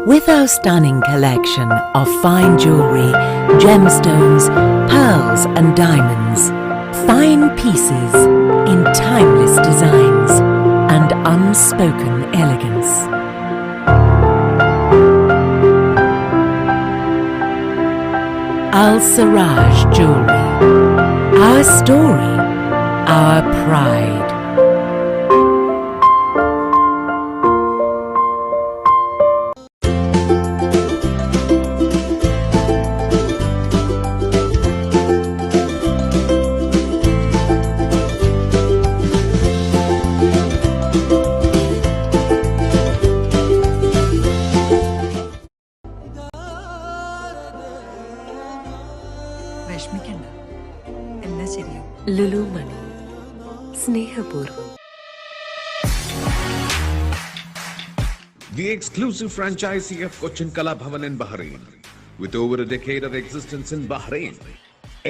With our stunning collection of fine jewelry, gemstones, pearls and diamonds, fine pieces in timeless designs and unspoken elegance. Al Siraj Jewelry, our story, our pride. വിഷമിക്കണ്ട, എല്ലാം ശരിയാവും. ലുലു മണി, സ്നേഹപൂർവ്വം. The exclusive franchisee of Cochin Kala Bhavan in Bahrain, with over a decade of existence in Bahrain.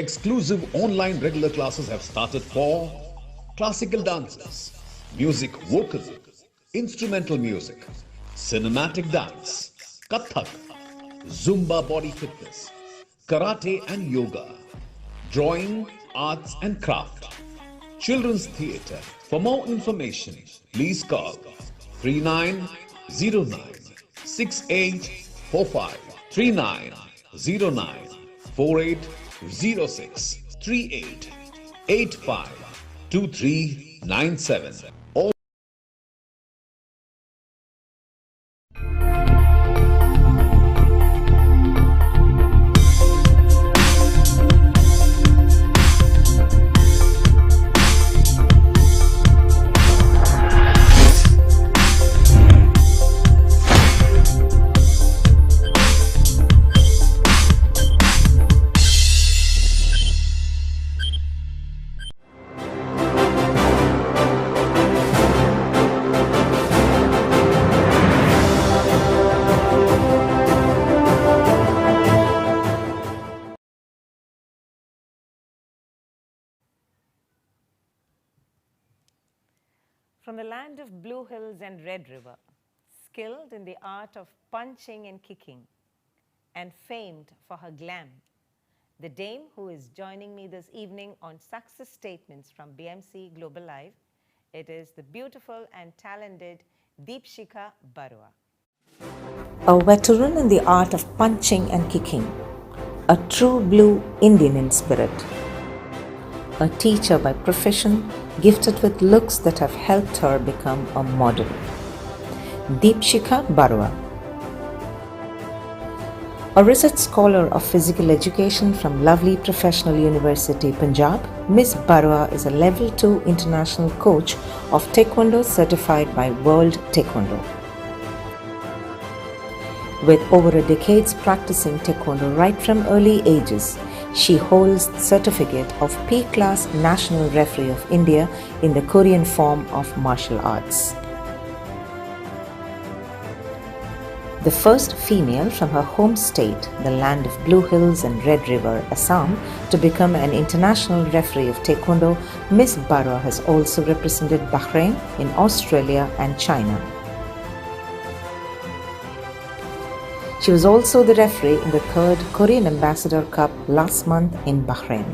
Exclusive online regular classes have started for classical dances, music vocal, instrumental music, cinematic dance, Kathak, Zumba body fitness, karate and yoga, drawing, arts and craft, children's theatre. For more information, please call 3909 6845 3909 4806 3885 2397. From the land of Blue Hills and Red River, skilled in the art of punching and kicking, and famed for her glam, the dame who is joining me this evening on Success Statements from BMC Global Live, it is the beautiful and talented Deepshika Barua. A veteran in the art of punching and kicking, a true blue Indian in spirit, a teacher by profession, gifted with looks that have helped her become a model. Deepshika Barua. A research scholar of physical education from lovely Professional University, Punjab, Miss Barua is a Level 2 international coach of Taekwondo certified by World Taekwondo. With over a decade's practicing Taekwondo right from early ages, she holds the certificate of P-Class National Referee of India in the Korean form of martial arts. The first female from her home state, the land of Blue Hills and Red River, Assam, to become an international referee of Taekwondo, Miss Barua has also represented Bahrain in Australia and China. She was also the referee in the 3rd Korean Ambassador Cup last month in Bahrain.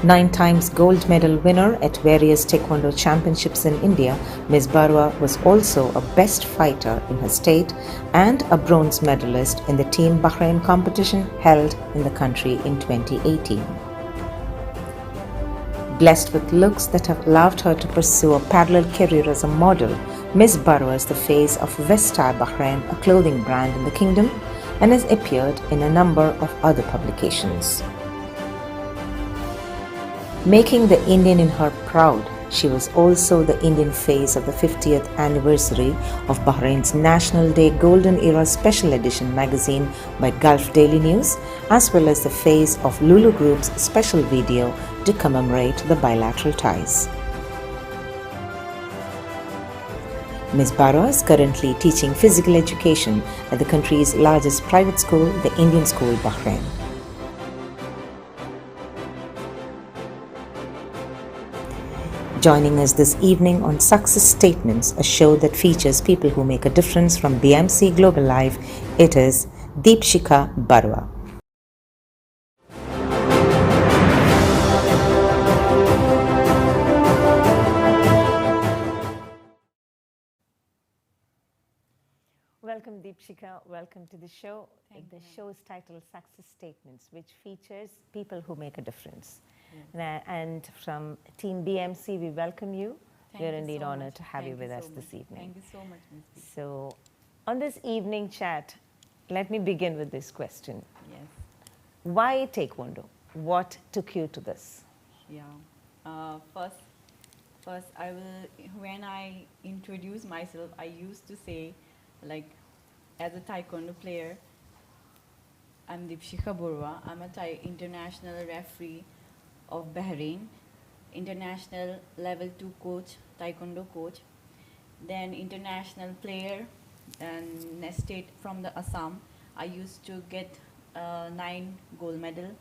9 times gold medal winner at various Taekwondo championships in India, Ms. Barua was also a best fighter in her state and a bronze medalist in the Team Bahrain competition held in the country in 2018. Blessed with looks that have allowed her to pursue a parallel career as a model, Ms. Barua is the face of Vesta Bahrain, a clothing brand in the kingdom, and has appeared in a number of other publications. Making the Indian in her proud, she was also the Indian face of the 50th anniversary of Bahrain's National Day Golden Era Special Edition magazine by Gulf Daily News, as well as the face of Lulu Group's special video to commemorate the bilateral ties. Ms. Barua is currently teaching physical education at the country's largest private school, the Indian School Bahrain. Joining us this evening on Success Statements, a show that features people who make a difference from BMC Global Life, it is Deepshika Barua. Welcome, Deepshika. Welcome to the show. The show is titled Success Statements, which features people who make a difference. And from Team BMC, we welcome you. We're indeed honored to have you with us this evening. Thank you so much, Ms. B. So, on this evening chat, let me begin with this question. Yes. Why Taekwondo? What took you to this? Yeah. First, I will. When I introduce myself, I used to say, like, as a Taekwondo player, I'm Deepshika Barua. I'm a international referee of Bahrain, international level 2 coach, Taekwondo coach, then international player, and state from the Assam. I used to get 9 gold medal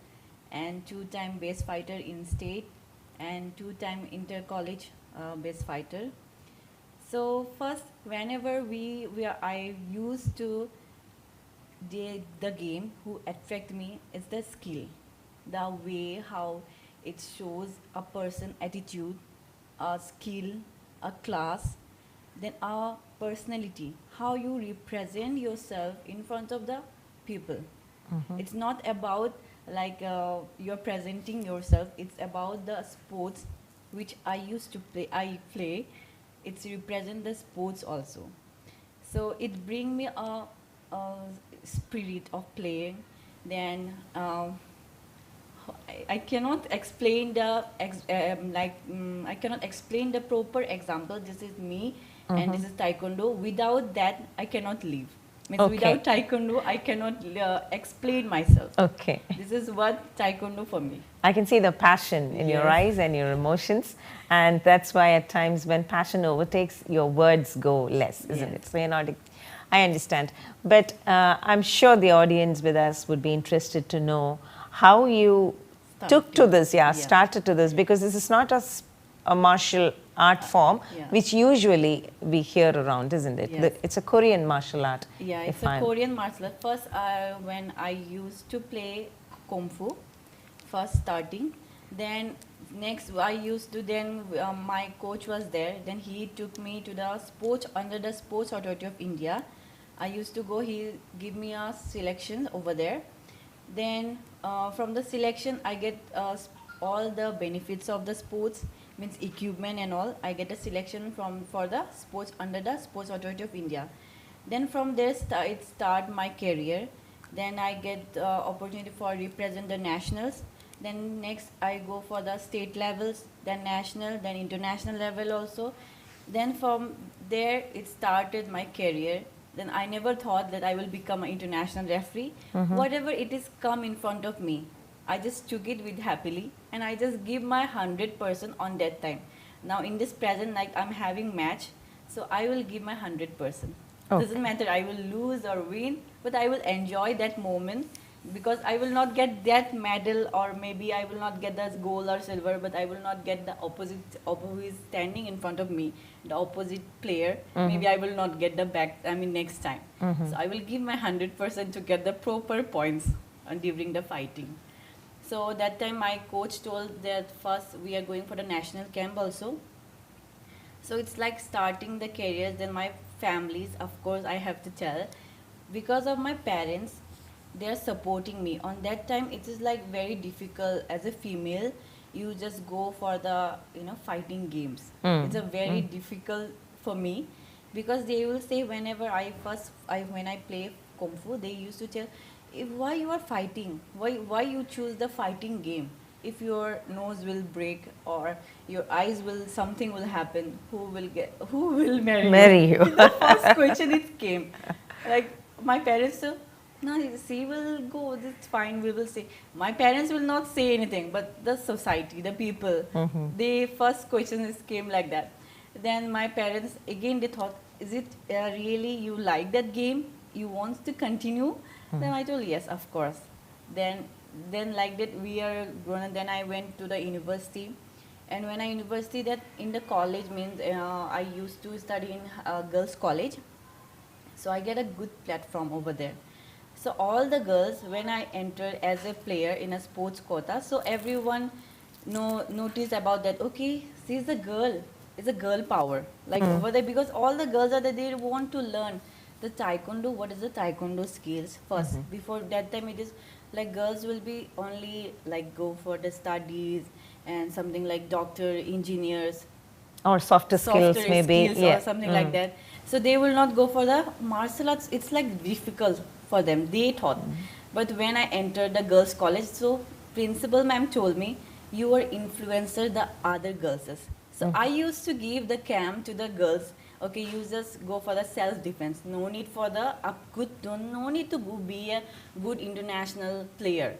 and 2-time best fighter in state and 2-time inter-college best fighter. So first, whenever I used to the game who attract me is the skill, the way how it shows a person attitude, a skill, a class, then a personality, how you represent yourself in front of the people. It's not about like you're presenting yourself, it's about the sports which I used to play. It's represent the sports also. So it bring me a spirit of playing. Then I cannot explain I cannot explain the proper example. This is me and this is Taekwondo. Without that, I cannot live. Means Okay. Without Taekwondo, I cannot explain myself. Okay. This is what Taekwondo for me. I can see the passion in your Yes. eyes and your emotions, and that's why at times when passion overtakes, your words go less, isn't Yes. it? So you're not. I understand, but I'm sure the audience with us would be interested to know how you took to this. Started to this, because this is not a martial art form, yeah. which usually we hear around, isn't it? Yes. It's a Korean martial art. Yeah, if it's a I'm- Korean martial art. First, when I used to play Kung Fu, first starting, then next I used to, then my coach was there, then he took me to the sports, under the Sports Authority of India. I used to go, he give me a selection over there. Then from the selection, I get all the benefits of the sports, means equipment and all. I get a selection for the sports under the Sports Authority of India. Then from there, it start my career. Then I get opportunity for represent the nationals. Then next I go for the state levels, then national, then international level also. Then from there it started my career. Then I never thought that I will become an international referee. Whatever it is come in front of me, I just took it with happily and I just give my 100% on that time. Now in this present, like I'm having match, so I will give my 100%. Doesn't matter I will lose or win, but I will enjoy that moment, because I will not get that medal, or maybe I will not get the gold or silver, but I will not get the opposite who is standing in front of me, the opposite player. Maybe I will not get the next time. So I will give my 100% to get the proper points during the fighting. So that time my coach told that first we are going for the national camp also. So it's like starting the careers. Then my families, of course, I have to tell, because of my parents, they are supporting me. On that time, it is like very difficult as a female. You just go for the fighting games. It's a very difficult for me, because they will say whenever when I play Kung Fu, they used to tell, why you are fighting? Why you choose the fighting game? If your nose will break or your eyes something will happen, who will marry you? The first question it came. Like my parents said, no, she will go, it's fine, we will say. My parents will not say anything, but the society, the people, the first question came like that. Then my parents, again, they thought, is it really you like that game? You want to continue? Then I told, yes, of course. Then like that we are grown, and then I went to the university. And when I university, that in the college means I used to study in girls college, so I get a good platform over there. So all the girls, when I entered as a player in a sports quota, so everyone notice about that. Okay, she's a girl. It's a girl power like over there, because all the girls are there. They want to learn the taekwondo. What is the taekwondo skills first? Before that time, it is like girls will be only like go for the studies and something like doctor, engineers, Or softer skills, softer maybe. skills Yeah. or something like that. So they will not go for the martial arts. It's like difficult for them, they thought. But when I entered the girls college, so principal ma'am told me, you are influencer the other girls. So I used to give the camp to the girls. Okay, you just go for the self defense. No need for the no need to be a good international player.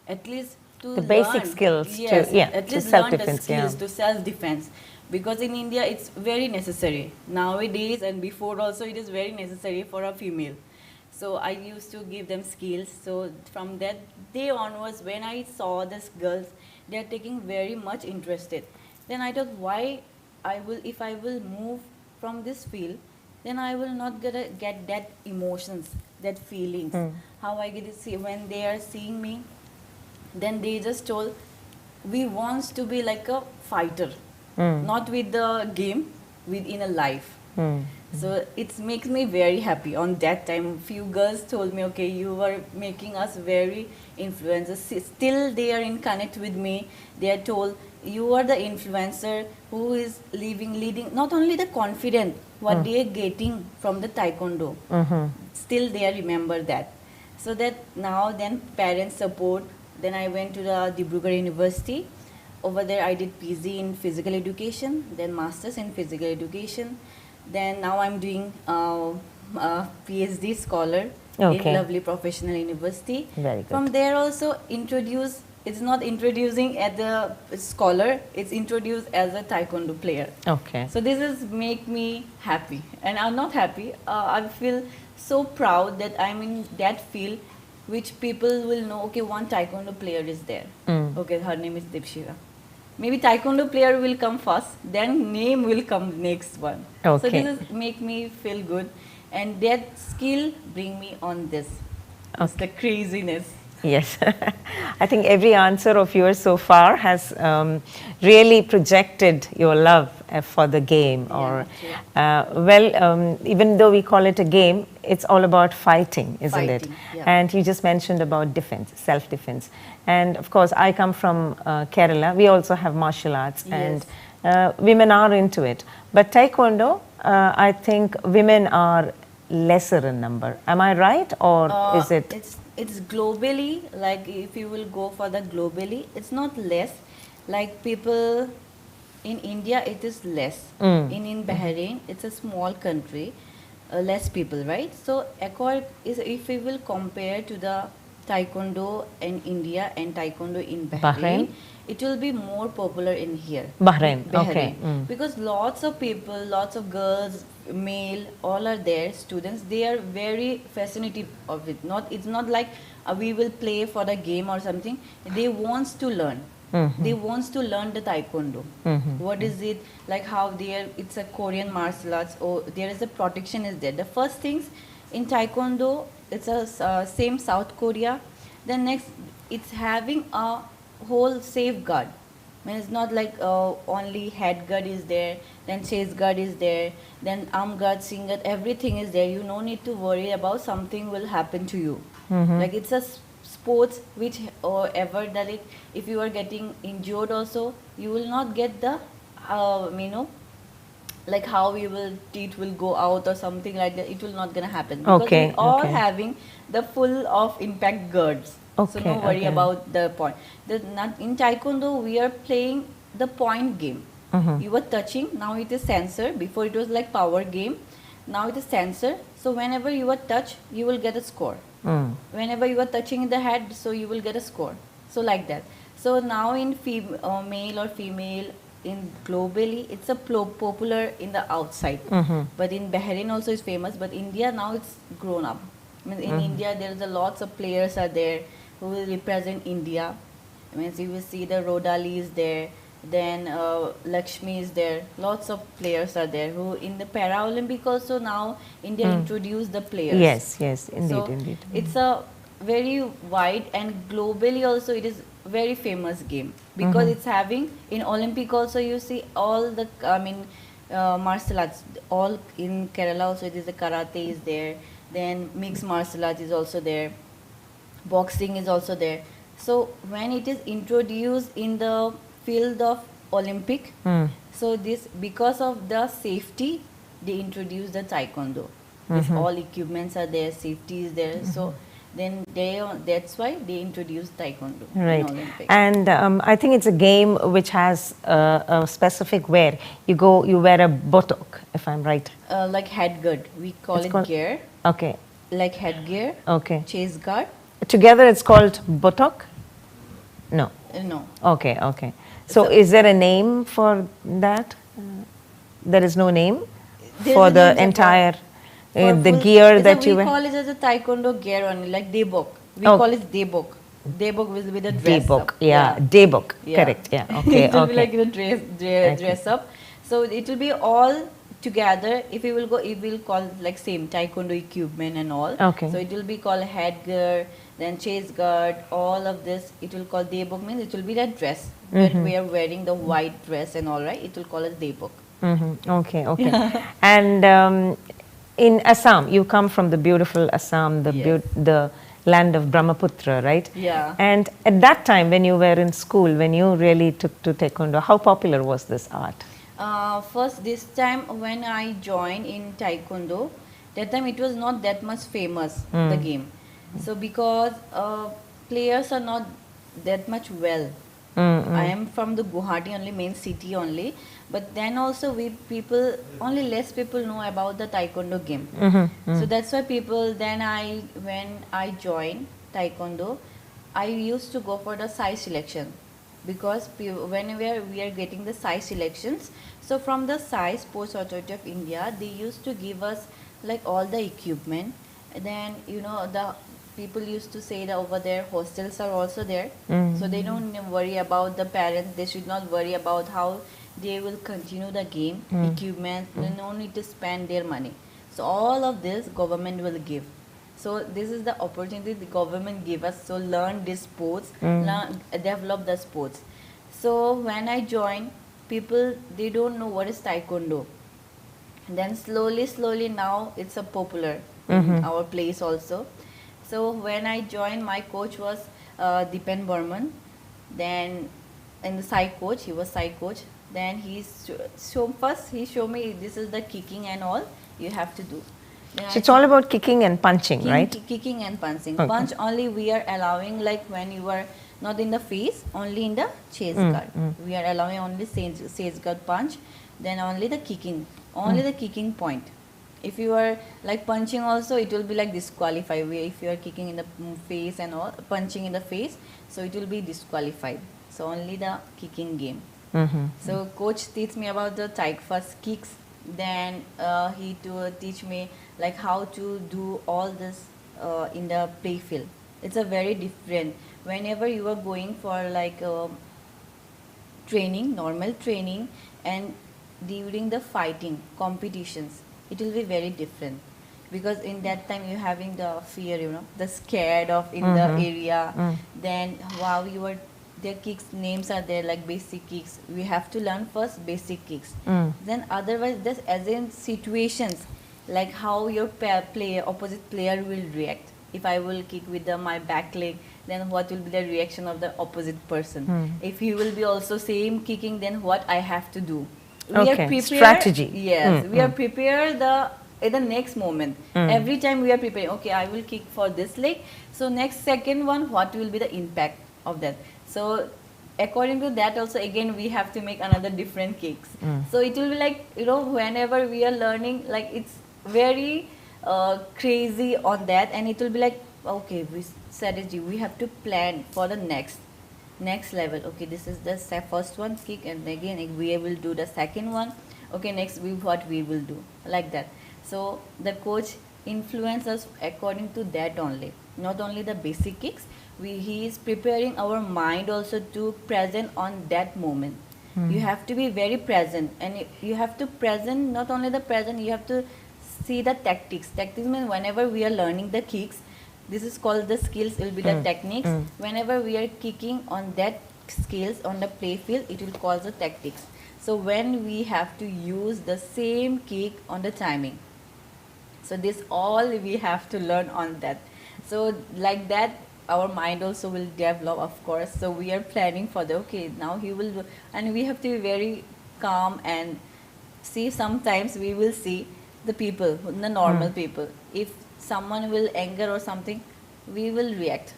At least to The learn, basic skills to- yes, yeah, at to least learn the self-defense, skills yeah. to self defense, because in India it's very necessary nowadays, and before also it is very necessary for a female. So I used to give them skills. So from that day onwards, when I saw these girls, they are taking very much interested. Then I thought, why I will, if I will move from this field, then I will not get that emotions, that feelings. How I get to see when they are seeing me, then they just told, we wants to be like a fighter, not with the game, within a life. So it makes me very happy. On that time, few girls told me, okay, you were making us very influencers. Still they are in connect with me. They are told, you are the influencer who is leading not only the confident what they are getting from the taekwondo. Still they remember that. So that now then parents support. Then I went to the Dibrugarh University. Over there I did PG in physical education, then masters in physical education. Then now I'm doing PhD scholar Okay. in lovely professional university. Very good. From there also introduce. It's not introducing as a scholar. It's introduced as a taekwondo player. Okay. So this is make me happy, and I'm not happy. I feel so proud that I'm in that field, which people will know. Okay, one taekwondo player is there. Okay, her name is Dipshira. Maybe taekwondo player will come first, then name will come next one. So Okay. this is make me feel good, and that skill bring me on this. It's the craziness. Yes. I think every answer of yours so far has really projected your love for the game. Even though we call it a game, it's all about fighting, isn't it? Fighting, yeah. And you just mentioned about defense, self-defense. And of course, I come from Kerala. We also have martial arts, and women are into it. But Taekwondo, I think women are lesser in number. Am I right, or is it? It's globally, like if you will go for the globally, it's not less. Like people in India, it is less. In Bahrain, it's a small country, less people, right? So if we will compare to the taekwondo in India and taekwondo in Bahrain, it will be more popular in here. Bahrain. Okay. Because lots of people, lots of girls, male, all are there, students, they are very fascinated of it. It's not like we will play for the game or something. They wants to learn. They wants to learn the taekwondo. What is it, like how it's a Korean martial arts, or there is a protection is there. The first things in taekwondo, it's a same South Korea. Then next, it's having a whole safeguard. I mean, it's not like only head guard is there, then chest guard is there, then arm guard, shin guard, everything is there. You no need to worry about something will happen to you. Like it's a sports which or ever that if you are getting injured also, you will not get the like how teeth will go out or something like that. It will not gonna happen because Okay, we all okay. having the full of impact guards. So Okay, no worry okay. about the point. In taekwondo we are playing the point game. You were touching, now it is sensor. Before it was like power game, now it is sensor. So whenever you are touch, you will get a score. Whenever you are touching the head, so you will get a score. So like that. So now in male or female, in globally, it's a popular in the outside. But in Bahrain also is famous. But India now it's grown up. I mean, in India there is a lots of players are there who will represent India. I mean, so you will see the Rodali is there. then Lakshmi is there. Lots of players are there who in the Paralympic also now India introduced the players. Yes, yes, indeed, So indeed. it's a very wide and globally also it is very famous game because it's having in Olympic also you see all the martial arts all in Kerala also it is the karate is there, then mixed martial arts is also there, boxing is also there. So when it is introduced in the field of Olympic, so this because of the safety they introduce the taekwondo. This all equipments are there, safety is there. So then that's why they introduced taekwondo in Right. Olympic. And I think it's a game which has a specific wear. You wear a buttock, if I'm right. Like headguard, we call It's it called- gear. Okay. Like headgear, Okay. chase guard. Together it's called buttock? No. No, Okay, okay. So is there a name for that? There is no name There's for a the name entire for the full- gear it's a- that you we wear? call it as a taekwondo gear only, like daybok. We Oh. call it daybok. Daybok will be the dress Daybok, up. yeah, daybok, Yeah. correct, yeah, okay, It will okay. be like the dress up. So it will be all together. If we will go, it will call like same taekwondo equipment and all. Okay. So it will be called headgear, then chase guard, all of this. It will call daybok means it will be that dress. When we are wearing the white dress and all right, it will call as daybok. Okay, okay. And in Assam, you come from the beautiful Assam, Yes. the land of Brahmaputra, right? Yeah. And at that time, when you were in school, when you really took to taekwondo, how popular was this art? First, this time when I joined in taekwondo, that time it was not that much famous the game. So because players are not that much well. I am from the Guwahati only, main city only, but then also only less people know about the taekwondo game. So that's why when I joined taekwondo, I used to go for the size selection because whenever we are getting the size selections, so from the size Sports Authority of India, they used to give us like all the equipment. And then the people used to say that over there hostels are also there, so they don't worry about the parents. They should not worry about how they will continue the game, equipment. They don't need to spend their money. So all of this government will give. So this is the opportunity the government give us. So learn these sports, develop the sports. So when I joined, people they don't know what is taekwondo. Then slowly now it's a popular in our place also. So when I joined, my coach was Dipen Burman. Then in the side coach, he was side coach. Then he showed me this is the kicking and all you have to do. Then So it's all about kicking and punching, right? Kicking and punching. Okay. Punch only we are allowing like when you are not in the face, only in the chase guard. We are allowing only chase guard punch. Then only the kicking, the kicking point. If you are like punching also, it will be like disqualified. If you are kicking in the face and all, punching in the face, so it will be disqualified. So only the kicking game. So coach teach me about the first kicks. Then he to teach me like how to do all this in the play field. It's a very different. Whenever you are going for like training, normal training, and during the fighting competitions, it will be very different because in that time you're having the fear, the scared of in the area. Then wow, their kicks names are there like basic kicks. We have to learn first basic kicks. Then otherwise, just as in situations like how your opposite player will react. If I will kick with my back leg, then what will be the reaction of the opposite person? If he will be also same kicking, then what I have to do? We are Okay, prepared. strategy. Yes, we are prepared in the next moment. Every time we are preparing. Okay, I will kick for this leg. So next second one, what will be the impact of that? So according to that also again we have to make another different kicks. So it will be like whenever we are learning, like it's very crazy on that, and it will be like okay, strategy we have to plan for the next level. Okay, this is the first one kick, and again we will do the second one. Okay, next what we will do like that. So the coach influence us according to that only, not only the basic kicks. He is preparing our mind also to present on that moment. You have to be very present, and you have to present, not only the present, you have to see the tactics. Tactics means whenever we are learning the kicks, this is called the skills, will be the techniques. Whenever we are kicking on that skills on the play field, it will call the tactics. So when we have to use the same kick on the timing, so this all we have to learn on that. So like that, our mind also will develop, of course. So we are planning for the, okay, now he will do, and we have to be very calm and see. Sometimes we will see the people, the normal people. If someone will anger or something, we will react.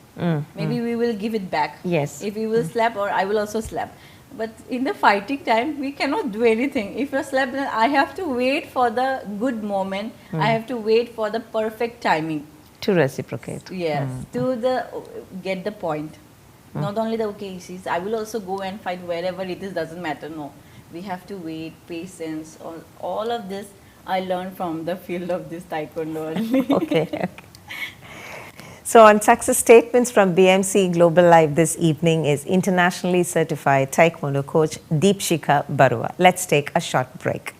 Maybe we will give it back. Yes. If we will slap, or I will also slap. But in the fighting time, we cannot do anything. If you slap, then I have to wait for the good moment. I have to wait for the perfect timing. To reciprocate. Yes, to the get the point. Not only the, okay, I will also go and fight wherever it is, doesn't matter. No, we have to wait, patience. All of this I learned from the field of this taekwondo only. Okay. So on success statements from BMC Global Live this evening is internationally certified taekwondo coach Deepshika Barua. Let's take a short break.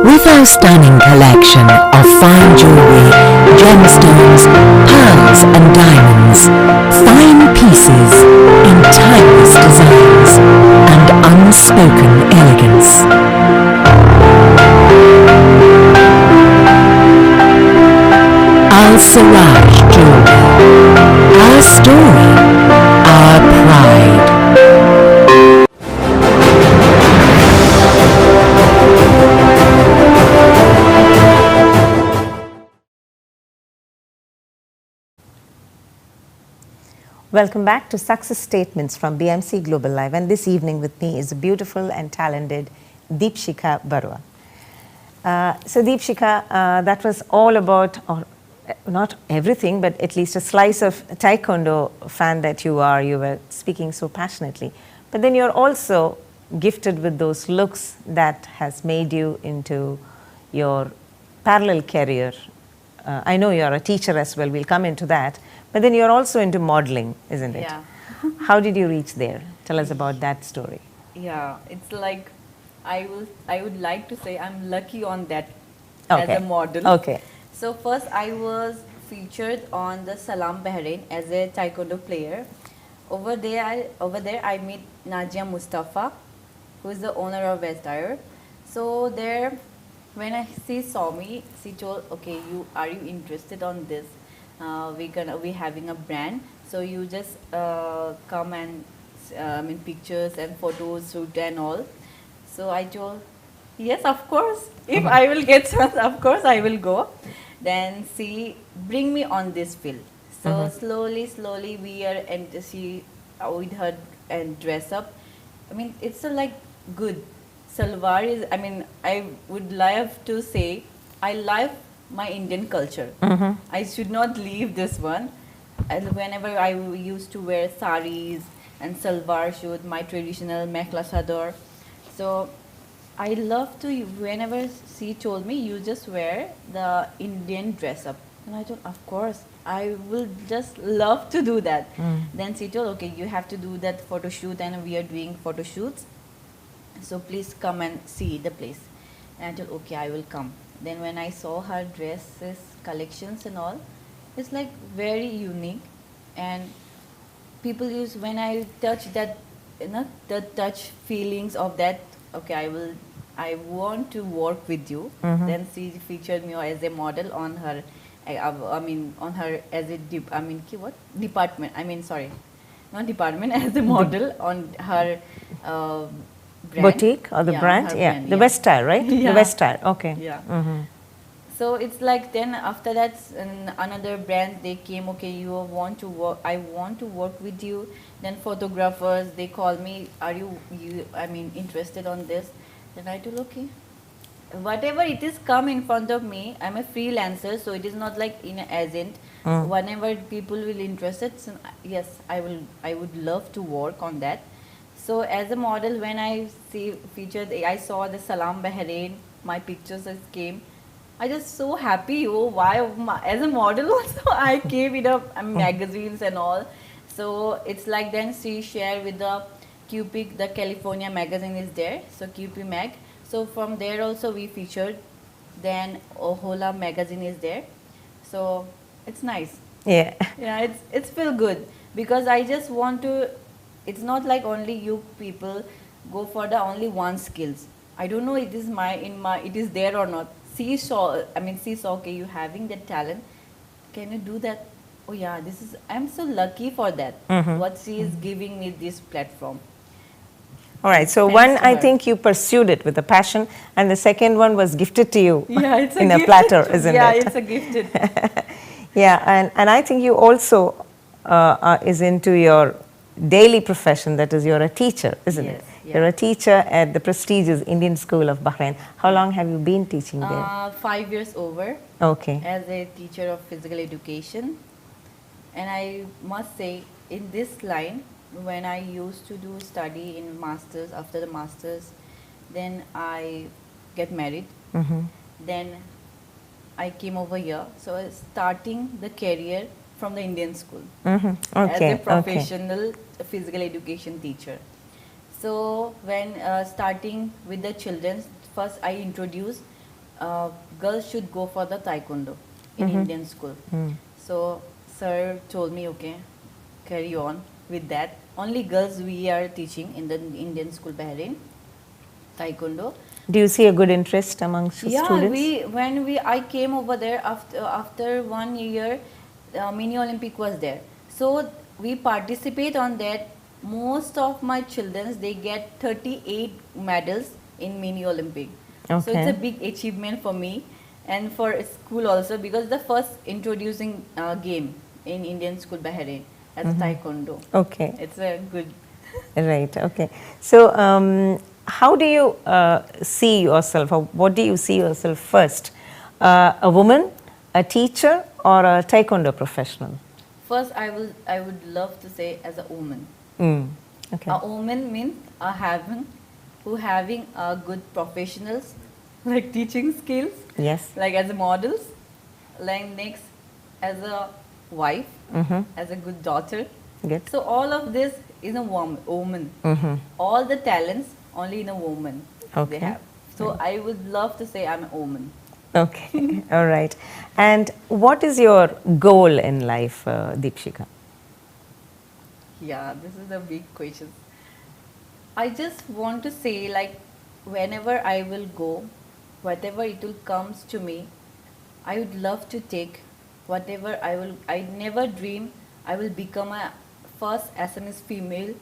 With our stunning collection of fine jewelry, gemstones, pearls and diamonds, fine pieces in timeless designs and unspoken elegance. Al Siraj Jewelry. Our story, our pride. Welcome back to Success Statements from BMC Global Live, and this evening with me is a beautiful and talented Deepshika Barua. So Deepshika, that was all about, or not everything, but at least a slice of Taekwondo fan that you are. You were speaking so passionately. But then you're also gifted with those looks that has made you into your parallel career. I know you're a teacher as well, we'll come into that. But then you're also into modeling, isn't it? Yeah. How did you reach there? Tell us about that story. Yeah, it's like I would like to say I'm lucky on that Okay. as a model. Okay. So first I was featured on the Salam Bahrain as a taekwondo player. Over there I met Najia Mustafa, who is the owner of Westire. So there, when she saw me, she told, okay, are you interested on this? We're having a brand, so you just come and pictures and photos, shoot and all. So I told, yes, of course. If I will get chance, of course I will go. Then she bring me on this field. So slowly we are and she with her and dress up. I mean, it's a like good. Salwar is. I mean, I would love to say I love my Indian culture. I should not leave this one. And whenever I used to wear saris and salwar suit, my traditional mekhla chador. So I love to, whenever she told me, you just wear the Indian dress up. And I thought, of course, I will just love to do that. Then she told, okay, you have to do that photo shoot, and we are doing photo shoots. So please come and see the place. And I thought, okay, I will come. Then when I saw her dresses, collections and all, it's like very unique. And people use, when I touch that, the touch feelings of that, okay, I want to work with you. Then she featured me as a model on her, I mean, on her as a, what? Department, I mean, sorry, not department, as a model on her brand. Boutique or the Yeah, brand? her Yeah, brand, the West Style, right? The Yeah. West Style, okay. Yeah. So it's like then after that another brand they came, okay, you want to work, I want to work with you. Then photographers, they call me, are you I mean interested on this? Then I told, okay, whatever it is come in front of me, I'm a freelancer, so it is not like in an agent. Whenever people will interested, so yes, I would love to work on that. So as a model, when I see featured, I saw the Salam Bahrain, my pictures just came. I just so happy. Oh, why as a model also I came in a magazines and all. So it's like then she share with the QP, the California magazine is there. So QP Mag. So from there also we featured. Then Ohola magazine is there. So it's nice. Yeah. Yeah, it's feel good because I just want to. It's not like only you people go for the only one skills. I don't know it is it is there or not. She saw, okay, you having that talent. Can you do that? Oh yeah, I'm so lucky for that. What she is giving me this platform. All right, so Thanks one, to I her. think you pursued it with a passion, and the second one was gifted to you Yeah, it's in a gifted. platter, isn't yeah, it? it's a gifted. Yeah, and I think you also is into your daily profession, that is, you're a teacher, isn't it? Yes, yeah. You're a teacher at the prestigious Indian School of Bahrain. How long have you been teaching there? 5 years over Okay. as a teacher of physical education. And I must say, in this line, when I used to do study in masters, after the masters, then I get married. Then I came over here. So I was starting the career from the Indian school Okay. as a Okay. professional physical education teacher. So when starting with the children, first I introduced girls should go for the taekwondo in Indian school. So sir told me, okay, carry on with that. Only girls we are teaching in the Indian school Bahrain, taekwondo. Do you see a good interest amongst the Yeah, students? I came over there after 1 year, mini Olympic was there. So we participate on that. Most of my children they get 38 medals in mini Olympic. So it's Okay. a big achievement for me and for school also because the first introducing game in Indian school Bahrain as a taekwondo. Okay. It's a good. Right, okay. So, how do you see yourself, or what do you see yourself first? A woman, a teacher, or a taekwondo professional? First, I would love to say as a woman. Okay. A woman means having good professionals, like teaching skills, Yes. like as a models, like next as a wife, as a good daughter. Good. So all of this is a woman. All the talents only in a woman Okay. they have. So I would love to say I'm a woman. Okay, all right. And what is your goal in life, Deepshika? Yeah, this is a big question. I just want to say like whenever I will go, whatever it will comes to me, I would love to take whatever I never dream I will become a first Assamese female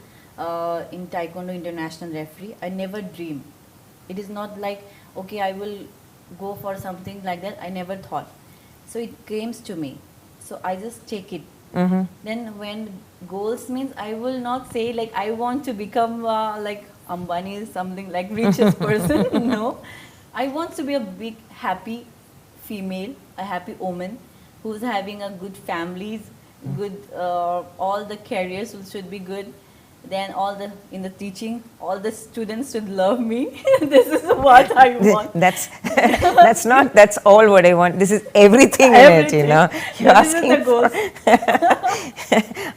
in Taekwondo International referee. I never dream. It is not like, okay, I will go for something like that. I never thought. So it came to me. So I just take it Then when goals means, I will not say like I want to become like Ambani, something like richest person. No, I want to be a big happy female, a happy woman who's having a good families, good all the careers should be good. Then all the in the teaching, all the students should love me. This is what I want. That's all what I want. This is everything, in it, you know. You're This is asking the goals.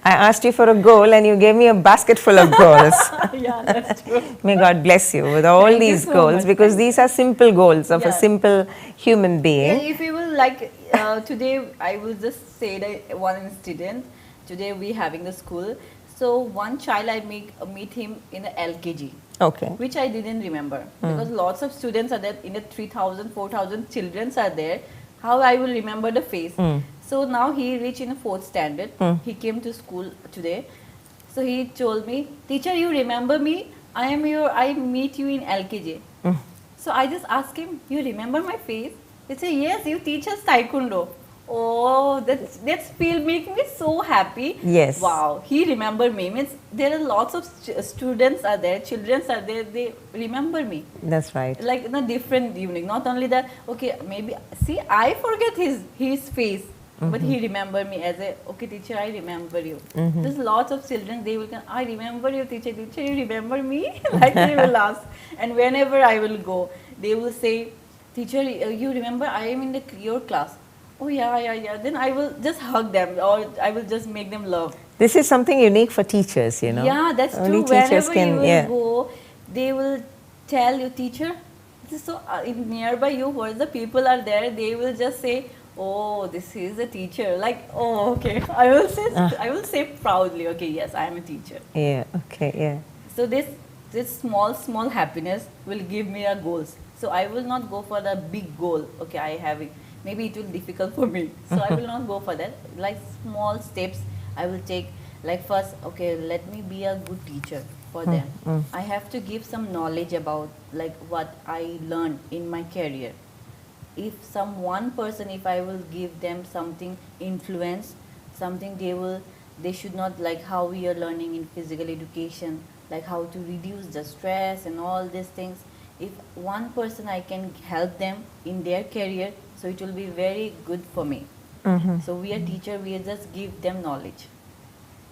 I asked you for a goal and you gave me a basket full of goals. Yeah, that's true. May God bless you with all Thank you these so goals, much. because these are simple goals of a Yeah. simple human Yeah, being. if you will like today, I will just say that one incident. Today we having the school. So one child I meet him in the LKG, Okay. which I didn't remember because lots of students are there in the 3,000, 4,000 children are there. How I will remember the face? So now he reached in the 4th standard. He came to school today. So he told me, teacher, you remember me? I meet you in LKG. So I just asked him, you remember my face? He said, yes, you teach us taekwondo. Oh, that's feel make me so happy. Yes. Wow, he remember me. Means there are lots of students are there, children are there. They remember me. That's right. Like in a different evening. Not only that. Okay, maybe see I forget his face, but he remember me as a okay teacher. I remember you. There's lots of children. They will come. I remember you, teacher. Teacher, you remember me? Like they will ask. And whenever I will go, they will say, teacher, you remember I am in your class. Oh yeah. Then I will just hug them or I will just make them love. This is something unique for teachers, you know. Yeah, that's Only true. teachers Whenever can, you will yeah. go, they will tell you, teacher, this is so in nearby you, what the people are there, they will just say, oh, this is a teacher. Like, oh, okay. I will say proudly, okay, yes, I am a teacher. Yeah, okay, yeah. So this small happiness will give me a goals. So I will not go for the big goal. Okay, I have it. Maybe it will be difficult for me. So I will not go for that. Like small steps I will take. Like first, okay, let me be a good teacher for them. I have to give some knowledge about like what I learned in my career. If one person, if I will give them something influence, something they should not like how we are learning in physical education, like how to reduce the stress and all these things. If one person I can help them in their career, so it will be very good for me. So we are teacher, we just give them knowledge.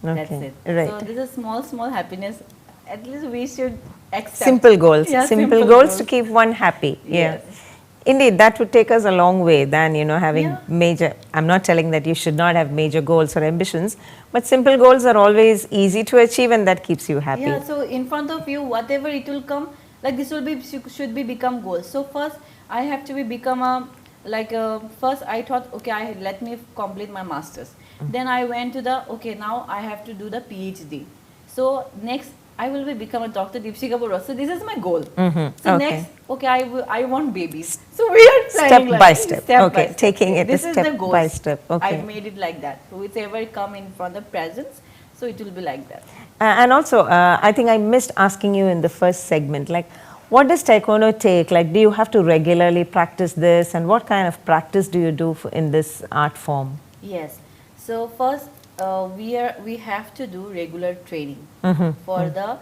That's Okay, it. right. So this is small happiness. At least we should accept. Simple goals. Yeah, simple goals to keep one happy. Yeah. Yes. Indeed, that would take us a long way than, you know, having Yeah. major, I'm not telling that you should not have major goals or ambitions, but simple goals are always easy to achieve and that keeps you happy. Yeah, so in front of you, whatever it will come, like this will be should be become goals. So first, I have to be become a first I thought okay, let me complete my masters. Then I went to the okay now I have to do the PhD. So next I will be become a Dr. Deepshika Bora. So this is my goal. So Okay. next okay I want babies. So we are Step planning by like, step. by Okay, step. taking it This a is step the goals. by step. Okay. I made it like that. So whichever come in front of presence, so it will be like that. And also, I think I missed asking you in the first segment, like, what does taekwondo take? Like, do you have to regularly practice this, and what kind of practice do you do in this art form? Yes. So first, we have to do regular training for the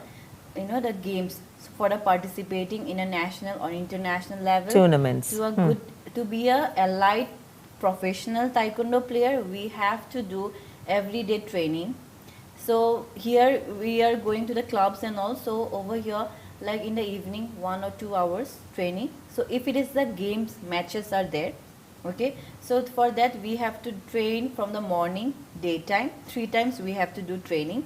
the games, so for the participating in a national or international level Tournaments. to be a allied professional taekwondo player. We have to do everyday training. So here we are going to the clubs and also over here like in the evening 1 or 2 hours training. So if it is the games matches are there, okay, so for that we have to train from the morning, daytime, 3 times we have to do training.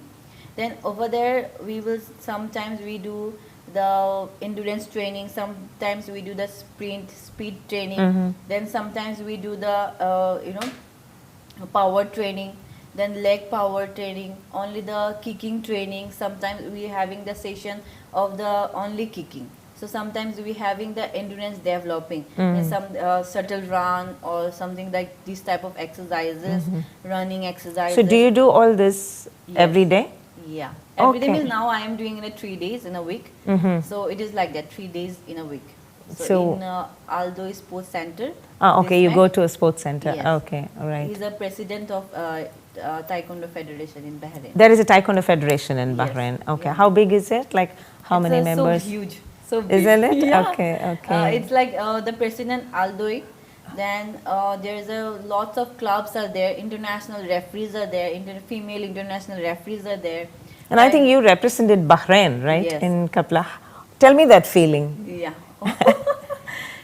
Then over there we will sometimes we do the endurance training, sometimes we do the sprint speed training, then sometimes we do the power training, then leg power training, only the kicking training. Sometimes we having the session of the only kicking. So sometimes we having the endurance developing in some shuttle run or something like this type of exercises, running exercises. So, do you do all this every day? Yeah. Every day Okay. means now I am doing in 3 days in a week. So it is like that, 3 days in a week. So, in Aldo Sports Center. Okay, you go to a sports center. Yes. Okay, all right. He's the president of Taekwondo Federation in Bahrain. There is a Taekwondo Federation in Yes, Bahrain. Okay, yeah. how big is it? Like how many members? So huge. So big. Isn't it? Yeah. Okay, okay. It's like the president Aldoy. Then there's lots of clubs are there. International referees are there. Female international referees are there. And I think you represented Bahrain, right? Yes. In Kapla. Tell me that feeling. Yeah.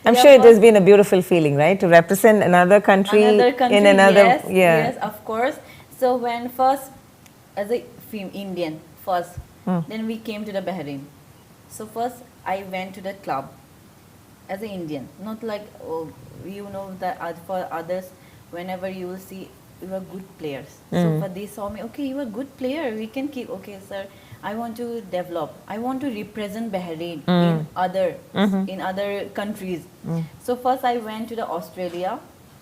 I'm Yeah, sure it has first- been a beautiful feeling, right? To represent another country, in another, yes, yeah. yes, of course. So when first, as a Indian first, then we came to the Bahrain. So first I went to the club as an Indian, not like that for others. Whenever you will see you are good players, so for they saw me, okay, you are good player. We can keep, okay, sir. I want to develop. I want to represent Bahrain in other countries. So first I went to the Australia.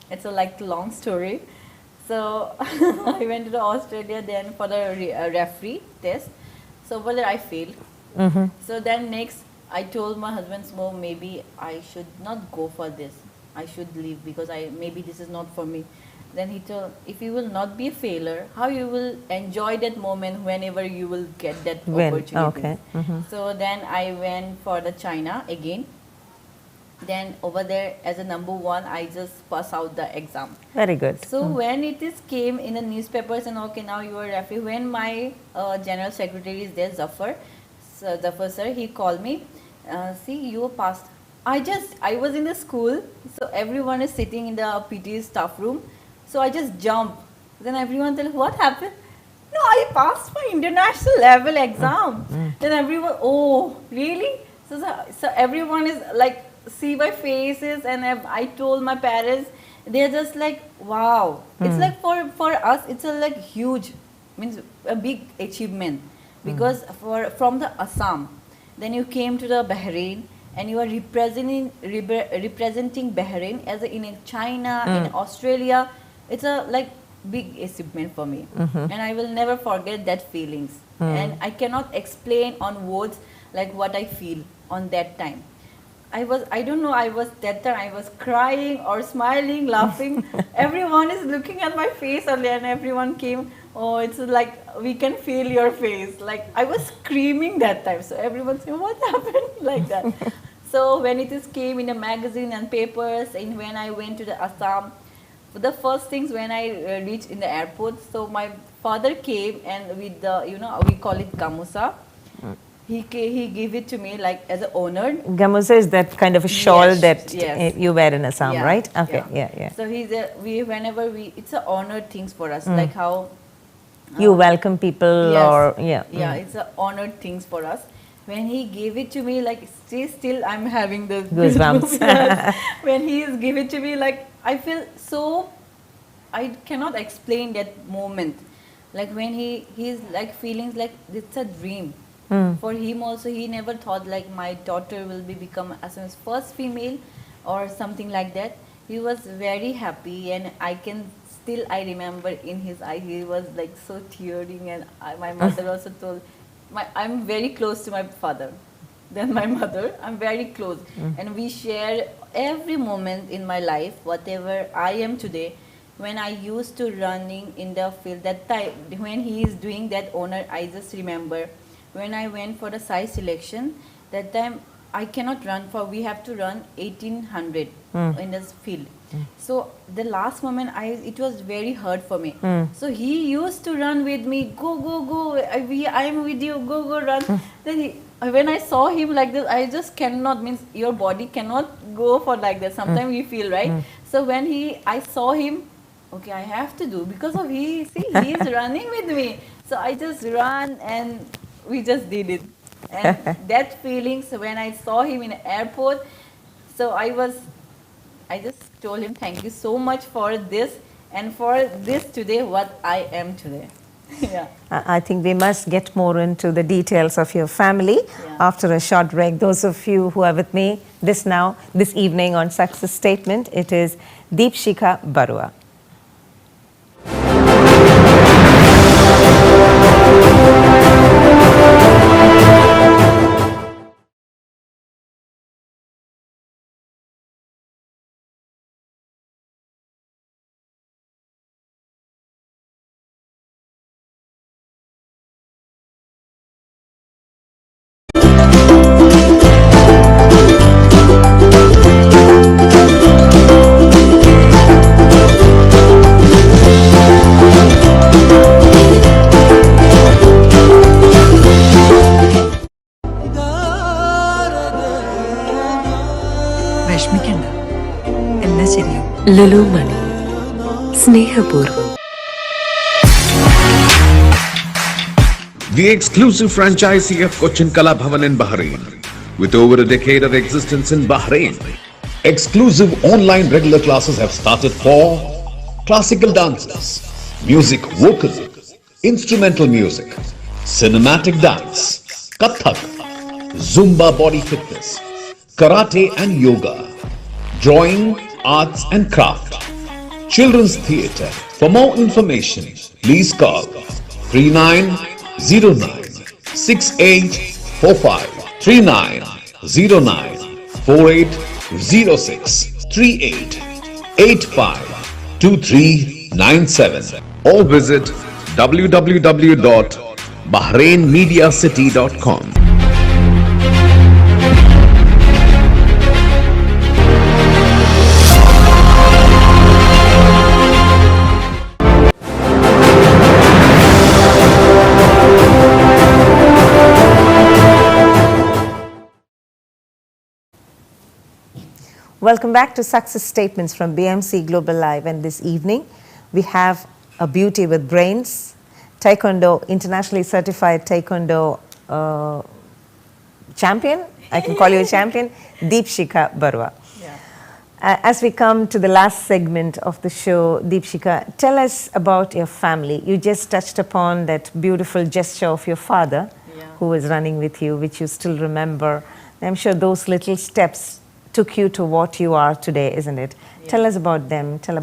It's a like long story. So I went to the Australia then for the referee test. So over there I failed. So then next I told my husband, "Oh, maybe I should not go for this. I should leave because maybe this is not for me." Then he told, if you will not be a failure, how you will enjoy that moment whenever you will get that opportunity. Okay. So then I went for the China again. Then over there as a number 1, I just pass out the exam. Very good. So when it is came in the newspapers and okay, now you are referee. When my general secretary is there, Zafar sir, he called me. See, you passed. I was in the school, so everyone is sitting in the PT staff room. So I just jumped. Then everyone tell, what happened? No, I passed my international level exam. Then everyone, oh, really? So everyone is like, see my faces, and I told my parents, they're just like, wow. It's like for us, it's a like huge, means a big achievement, because from the Assam, then you came to the Bahrain, and you are representing Bahrain as in China, in Australia. It's a like big achievement for me, and I will never forget that feelings. And I cannot explain on words like what I feel on that time. I was crying or smiling, laughing. Everyone is looking at my face only, and everyone came, oh, it's like we can feel your face. Like I was screaming that time. So everyone said, what happened? Like that. So when it came in the magazine and papers, and when I went to the Assam, the first things when I reached in the airport, so my father came and with the, we call it gamusa. He gave it to me like as an honor. Gamusa is that kind of a shawl that you wear in Assam, Yeah, right? Okay, yeah. So it's an honor things for us, like how You welcome people, yes, or it's an honored things for us. When he gave it to me, like still I'm having the Goosebumps. Yes. When he gave it to me, like I feel so, I cannot explain that moment. Like when he's like feelings like it's a dream. For him also, he never thought like my daughter will become Assam's first female or something like that. He was very happy, and I remember in his eye, he was like so tearing, and my mother also told, I'm very close to my father than my mother. I'm very close, and we share every moment in my life, whatever I am today. When I used to running in the field, that time when he is doing that honor, I just remember when I went for the size selection, that time I cannot run we have to run 1800 in this field. So the last moment, it was very hard for me. So he used to run with me, go, I'm with you, go, run. Then when I saw him like this, I just cannot, means your body cannot go for like that. Sometimes you feel, right? So when I saw him, okay, I have to do, because of he's running with me. So I just ran, and we just did it. And that feeling, so when I saw him in the airport, so I just told him, thank you so much for this, and for this today, what I am today. Yeah. I think we must get more into the details of your family after a short break. Those of you who are with me this evening on Success Statement, it is Deepshika Barua. Lulu മണി സ്നേഹപൂർവ്വം. The exclusive franchisee of Cochin Bhavan in Bahrain. With over a decade of existence in Bahrain, exclusive online regular classes have started for classical dances, music vocal, instrumental music, cinematic dance, Kathak, Zumba body fitness, karate and yoga, drawing, arts and craft, children's theatre. For more information, please call 3909 6845 3909 4806 3885 2397 or visit www.bahrainmediacity.com. Welcome back to Success Statements from BMC Global Live, and this evening we have a beauty with brains, Taekwondo, internationally certified Taekwondo champion, I can call you a champion, Deepshika Barua. As we come to the last segment of the show, Deepshika, tell us about your family. You just touched upon that beautiful gesture of your father who was running with you, which you still remember. I'm sure those little steps took you to what you are today, isn't it? Yeah. Tell us about them. Tell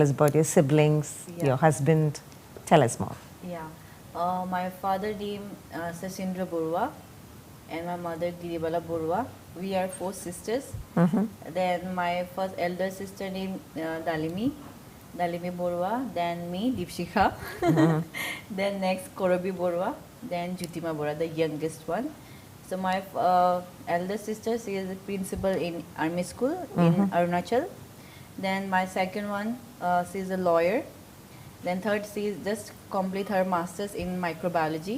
us about your siblings, your husband. Tell us more. Yeah. My father name Sasindra Barua and my mother Giribala Barua. We are 4 sisters. Then my first elder sister named Dalimi Barua. Then me, Deepshika. Then next Korabi Barua. Then Jutima Barua, the youngest one. So my elder sister, she is a principal in army school in Arunachal. Then my second one, she is a lawyer. Then third, she is just complete her masters in microbiology.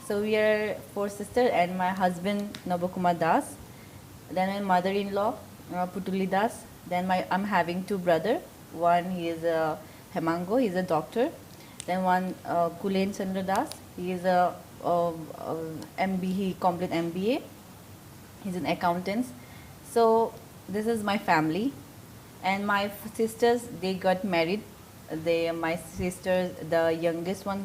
So we are 4 sisters, and my husband Nabakumar Das. Then my mother-in-law Putuli Das. Then I'm having 2 brothers. One, he is a Hemango, he is a doctor. Then one Kulen Chandra Das, he is a he complete MBA. He's an accountant. So this is my family, and my sisters, they got married. My sister, the youngest one,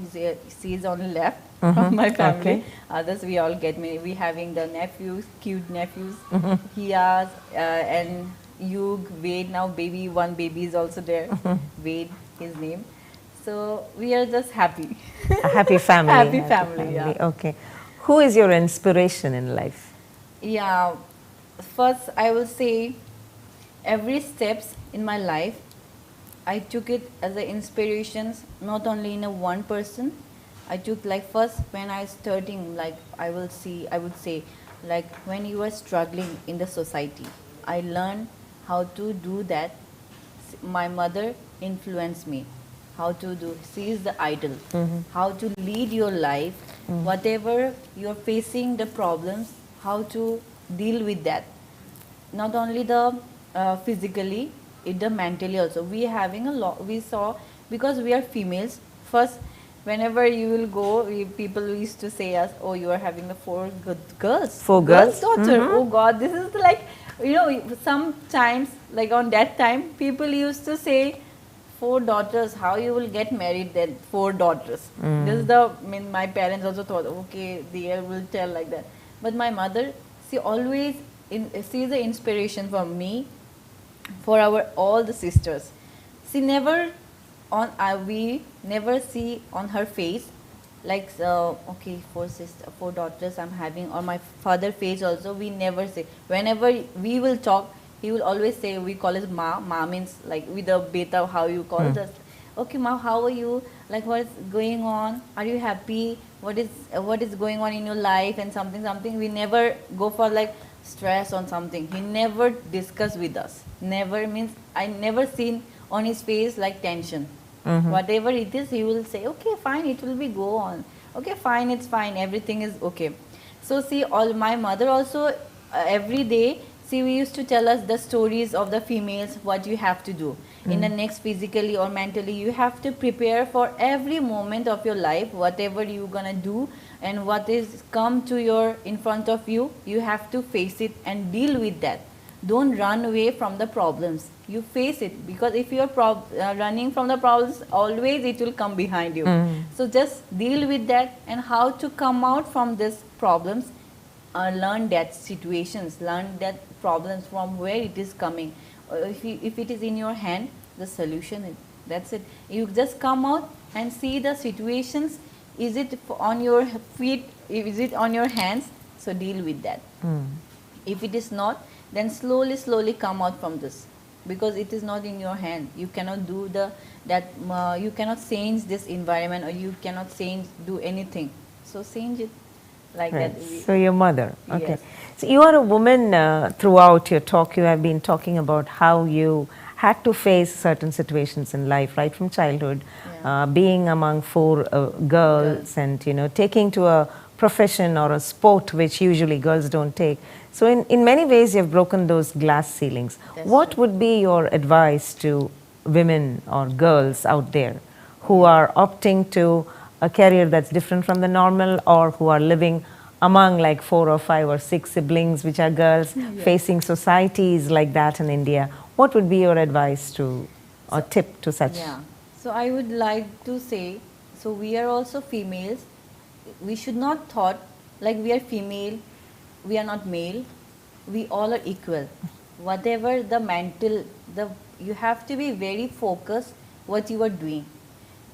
she is only left from my family. Okay. Others we all get married. We having the nephews, cute nephews. Hias and Yug, Wade. Now one baby is also there. Wade, his name. So we are just happy. A happy family. Happy family, yeah. Okay. Who is your inspiration in life? Yeah. First, I will say every steps in my life, I took it as an inspiration, not only in a one person. I took first when I was starting, I would say, when you are struggling in the society, I learned how to do that. My mother influenced me. How to do, she is the idol. How to lead your life, whatever you're facing the problems, how to deal with that. Not only the physically, the mentally also. We are having a lot, we saw, because we are females, first, whenever you will go, people used to say us, oh, you are having the 4 good girls. 4 girls? Daughter. Oh God, this is sometimes, on that time, people used to say, 4 daughters, how you will get married then, 4 daughters. This is my parents also thought, okay, they will tell like that. But my mother, she always, she is the inspiration for me, for all the sisters. She never, we never see on her face, okay, 4 daughters I'm having, or my father face also, we never say. Whenever we will talk, he will always say, we call it Ma. Ma means with the beta, how you call it. Okay, Ma, how are you? What is going on? Are you happy? What is going on in your life and something. We never go for stress on something. He never discuss with us. Never means I never seen on his face tension. Whatever it is, he will say, okay, fine, it will be go on. Okay, fine, it's fine. Everything is okay. So see, my mother also every day, See, we used to tell us the stories of the females, what you have to do. In the next, physically or mentally, you have to prepare for every moment of your life, whatever you're gonna do and what is come to your in front of you, you have to face it and deal with that. Don't run away from the problems. You face it, because if you're running from the problems, always it will come behind you. So just deal with that, and how to come out from these problems. Learn that situations, learn that problems from where it is coming. If it is in your hand, the solution is, that's it. You just come out and see the situations. Is it on your feet? Is it on your hands? So deal with that. If it is not, then slowly come out from this, because it is not in your hand. You cannot do you cannot change this environment, or you cannot do anything. So change it like Right. that. So your mother. Okay. Yes. So you are a woman. Throughout your talk, you have been talking about how you had to face certain situations in life, right from childhood, being among four girls, and taking to a profession or a sport which usually girls don't take. So in many ways, you have broken those glass ceilings. That's What true. would be your advice to women or girls out there who are opting to a career that's different from the normal, or who are living among like 4 or 5 or 6 siblings which are girls, facing societies like that in India? What would be your advice to or tip to such? Yeah. So I would like to say, so we are also females. We should not thought like we are female, we are not male. We all are equal. Whatever the mental, you have to be very focused what you are doing.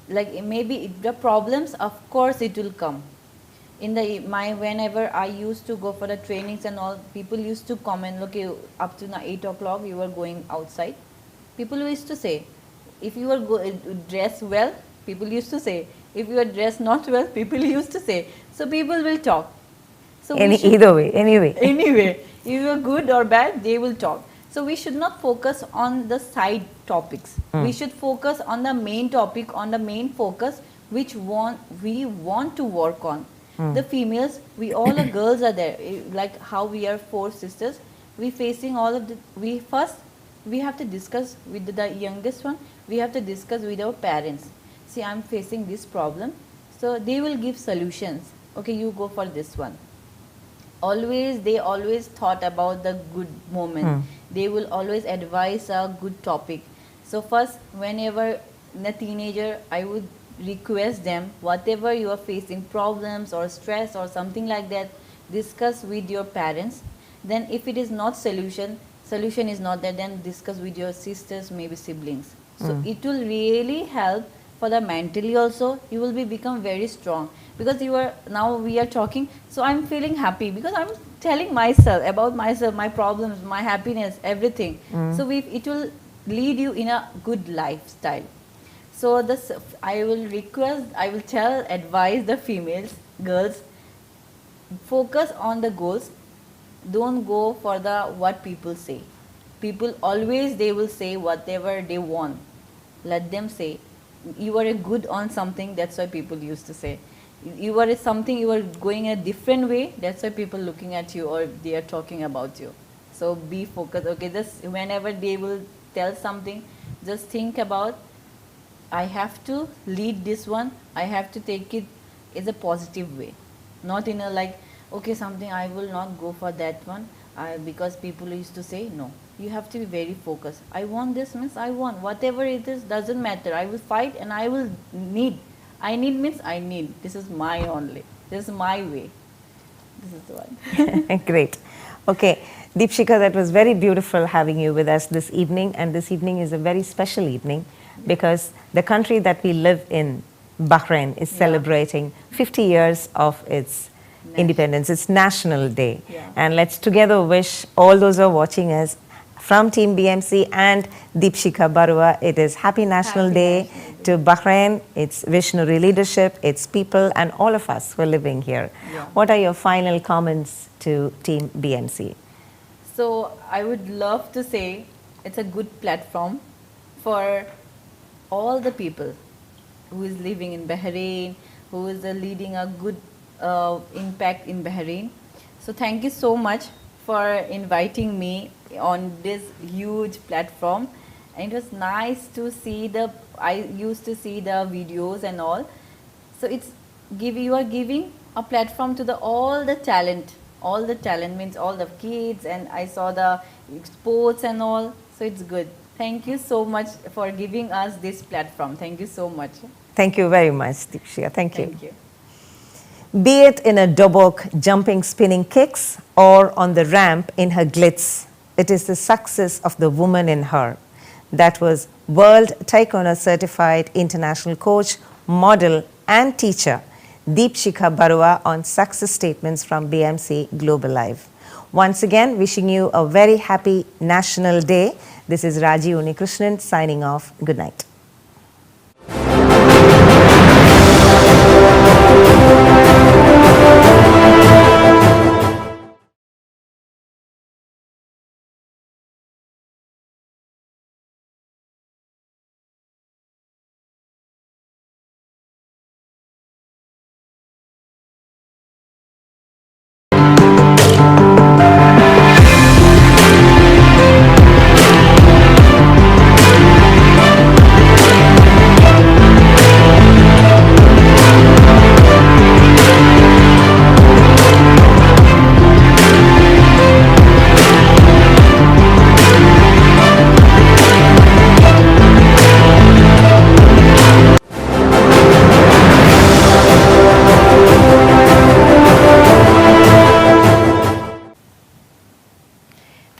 Like maybe the problems, of course it will come. In the whenever I used to go for the trainings and all, people used to comment, look, you up to 8 o'clock you were going outside. People used to say, if you are dressed well, people used to say. If you are dressed not well, people used to say. So people will talk. So Either way, anyway. Anyway, if you are good or bad, they will talk. So we should not focus on the side topics. We should focus on the main topic, on the main focus, which we want to work on. The females, we all are girls are there. Like how we are 4 sisters, we facing all of the. We have to discuss with the youngest one. We have to discuss with our parents. See, I'm facing this problem, so they will give solutions. Okay, you go for this one. They always thought about the good moment. They will always advise a good topic. So first, whenever a teenager, I would request them, whatever you are facing, problems or stress or something like that, discuss with your parents. Then if it is not solution is not there, then discuss with your sisters, maybe siblings. So it will really help for the mentally also. You will become very strong, because now we are talking, so I'm feeling happy because I'm telling myself about myself, my problems, my happiness, everything. So it will lead you in a good lifestyle. So I will advise the females, girls, focus on the goals. Don't go for what people say. People always, they will say whatever they want. Let them say. You are good on something, that's why people used to say. You are going in a different way, that's why people looking at you or they are talking about you. So be focused. Okay, whenever they will tell something, just think about, I have to lead this one, I have to take it as a positive way. Not in a like, okay, something I will not go for that one because people used to say. No, you have to be very focused. I want this means I want. Whatever it is, doesn't matter. I will fight and I will need. I need means I need. This is my only. This is my way. This is the one. Great. Okay, Deepshika, that was very beautiful having you with us this evening. And this evening is a very special evening because the country that we live in, Bahrain, is celebrating 50 years of its independence. It's National Day. Yeah. And let's together wish all those who are watching us from Team BMC and Deepshika Barua, it is Happy National Day to Bahrain, its visionary leadership, its people, and all of us who are living here. Yeah. What are your final comments to Team BMC? So I would love to say it's a good platform for all the people who is living in Bahrain, who is leading a good impact in Bahrain. So thank you so much for inviting me on this huge platform. And it was nice to see I used to see the videos and all. So you are giving a platform to all the talent means all the kids, and I saw the sports and all. So it's good. Thank you so much for giving us this platform. Thank you so much. Thank you very much, Deepshika. Thank you. Thank you. Be it in a dobok jumping spinning kicks or on the ramp in her glitz, it is the success of the woman in her. That was World Taekwondo Certified International Coach, Model and Teacher Deepshika Barua on success statements from BMC Global Live. Once again, wishing you a very happy National Day. This is Raji Unikrishnan signing off. Good night.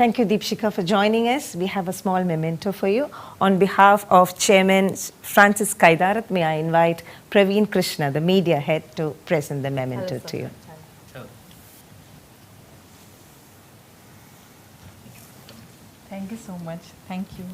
Thank you, Deepshika, for joining us. We have a small memento for you. On behalf of Chairman Francis Kaidarat, may I invite Praveen Krishna, the media head, to present the memento to you. Thank you so much. Thank you.